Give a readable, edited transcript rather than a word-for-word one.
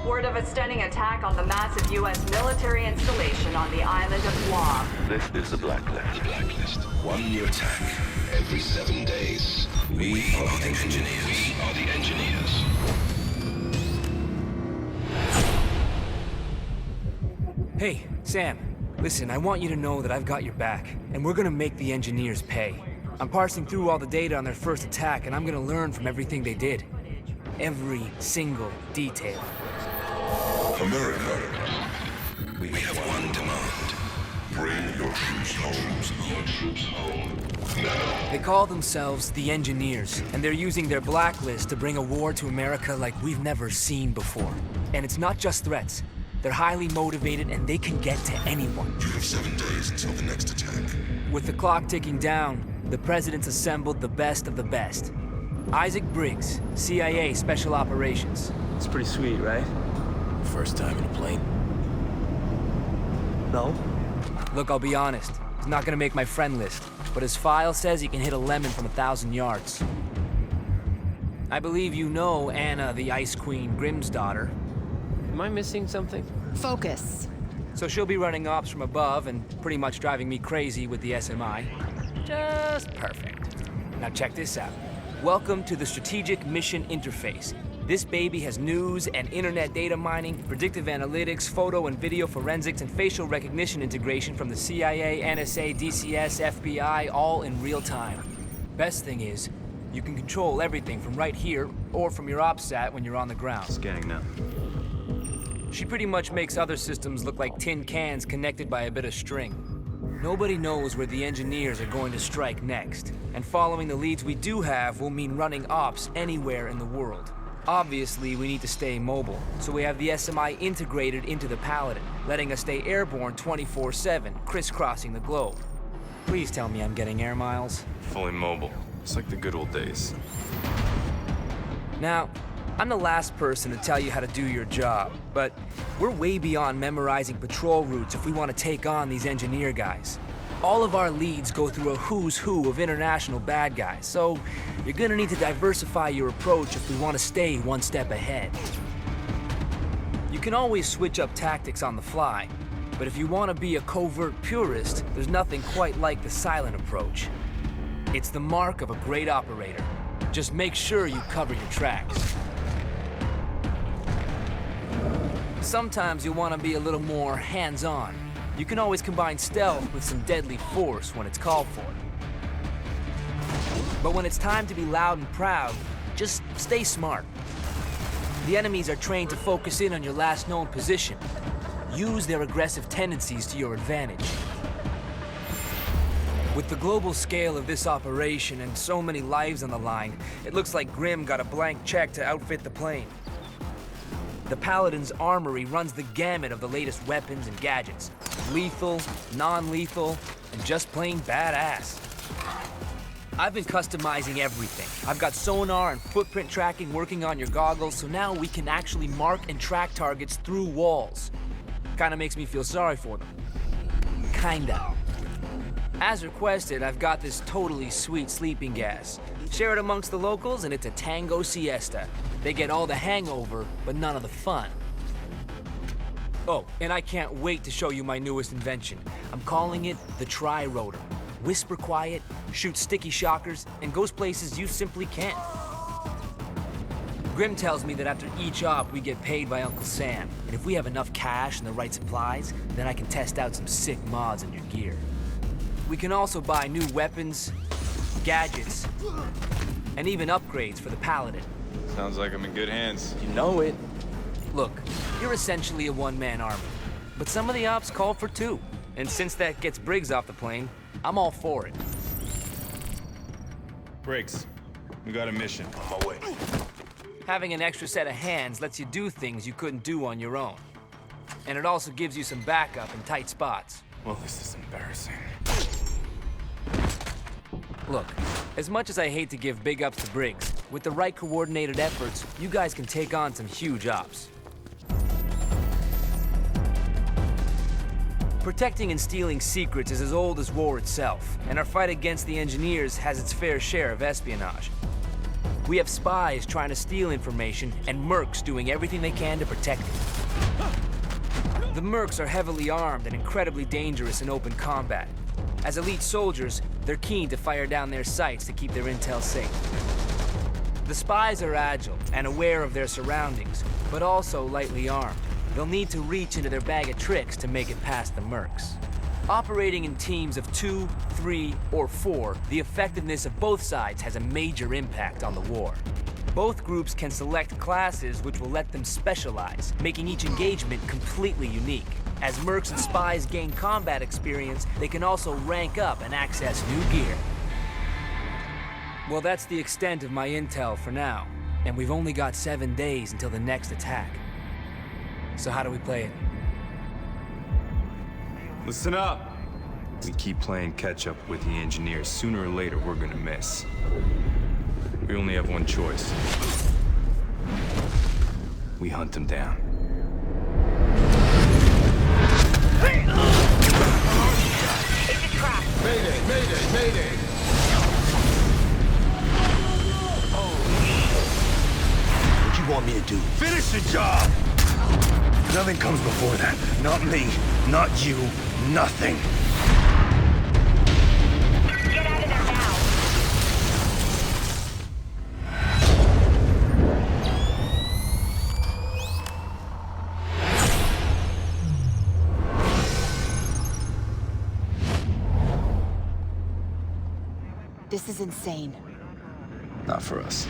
Word of a stunning attack on the massive U.S. military installation on the island of Guam. This is the Blacklist. The Blacklist. One new attack every 7 days. We are the engineers. We are the engineers. Hey, Sam. Listen, I want you to know that I've got your back, and we're gonna make the engineers pay. I'm parsing through all the data on their first attack, and I'm gonna learn from everything they did. Every single detail. America, we have one demand. Bring your troops home. Your troops home. Now. They call themselves the Engineers, and they're using their Blacklist to bring a war to America like we've never seen before. And it's not just threats. They're highly motivated, and they can get to anyone. You have 7 days until the next attack. With the clock ticking down, the president's assembled the best of the best. Isaac Briggs, CIA Special Operations. It's pretty sweet, right? First time in a plane? No? Look, I'll be honest. He's not gonna make my friend list, but his file says he can hit a lemon from 1,000 yards. I believe you know Anna, the Ice Queen Grimm's daughter. Am I missing something? Focus. So she'll be running ops from above and pretty much driving me crazy with the SMI. Just perfect. Now check this out. Welcome to the Strategic Mission Interface. This baby has news and internet data mining, predictive analytics, photo and video forensics, and facial recognition integration from the CIA, NSA, DCS, FBI, all in real time. Best thing is, you can control everything from right here or from your OpSat when you're on the ground. Scanning now. She pretty much makes other systems look like tin cans connected by a bit of string. Nobody knows where the engineers are going to strike next, and following the leads we do have will mean running ops anywhere in the world. Obviously, we need to stay mobile, so we have the SMI integrated into the Paladin, letting us stay airborne 24/7, crisscrossing the globe. Please tell me I'm getting air miles. Fully mobile. It's like the good old days. Now, I'm the last person to tell you how to do your job, but we're way beyond memorizing patrol routes if we want to take on these engineer guys. All of our leads go through a who's who of international bad guys, so you're gonna need to diversify your approach if we want to stay one step ahead. You can always switch up tactics on the fly, but if you want to be a covert purist, there's nothing quite like the silent approach. It's the mark of a great operator. Just make sure you cover your tracks. Sometimes you'll want to be a little more hands-on. You can always combine stealth with some deadly force when it's called for. But when it's time to be loud and proud, just stay smart. The enemies are trained to focus in on your last known position. Use their aggressive tendencies to your advantage. With the global scale of this operation and so many lives on the line, it looks like Grimm got a blank check to outfit the plane. The Paladin's armory runs the gamut of the latest weapons and gadgets. Lethal, non-lethal, and just plain badass. I've been customizing everything. I've got sonar and footprint tracking working on your goggles, so now we can actually mark and track targets through walls. Kinda makes me feel sorry for them. Kinda. As requested, I've got this totally sweet sleeping gas. Share it amongst the locals and it's a tango siesta. They get all the hangover, but none of the fun. Oh, and I can't wait to show you my newest invention. I'm calling it the Tri-Rotor. Whisper quiet, shoots sticky shockers, and goes places you simply can't. Grimm tells me that after each op, we get paid by Uncle Sam. And if we have enough cash and the right supplies, then I can test out some sick mods in your gear. We can also buy new weapons, gadgets, and even upgrades for the Paladin. Sounds like I'm in good hands. You know it. Look, you're essentially a one-man army, but some of the ops call for two. And since that gets Briggs off the plane, I'm all for it. Briggs, we got a mission. On my way. Having an extra set of hands lets you do things you couldn't do on your own. And it also gives you some backup in tight spots. Well, this is embarrassing. Look, as much as I hate to give big ups to Briggs, with the right coordinated efforts, you guys can take on some huge ops. Protecting and stealing secrets is as old as war itself, and our fight against the engineers has its fair share of espionage. We have spies trying to steal information, and mercs doing everything they can to protect it. The mercs are heavily armed and incredibly dangerous in open combat. As elite soldiers, they're keen to fire down their sights to keep their intel safe. The spies are agile and aware of their surroundings, but also lightly armed. They'll need to reach into their bag of tricks to make it past the mercs. Operating in teams of 2, 3, or 4, the effectiveness of both sides has a major impact on the war. Both groups can select classes which will let them specialize, making each engagement completely unique. As mercs and spies gain combat experience, they can also rank up and access new gear. Well, that's the extent of my intel for now, and we've only got 7 days until the next attack. So how do we play it? Listen up. We keep playing catch up with the engineers. Sooner or later, we're gonna miss. We only have one choice. We hunt them down. It's a trap. Mayday, mayday, mayday! What you want me to do? Finish the job! Nothing comes before that. Not me, not you, nothing. Get out of there now. This is insane. Not for us.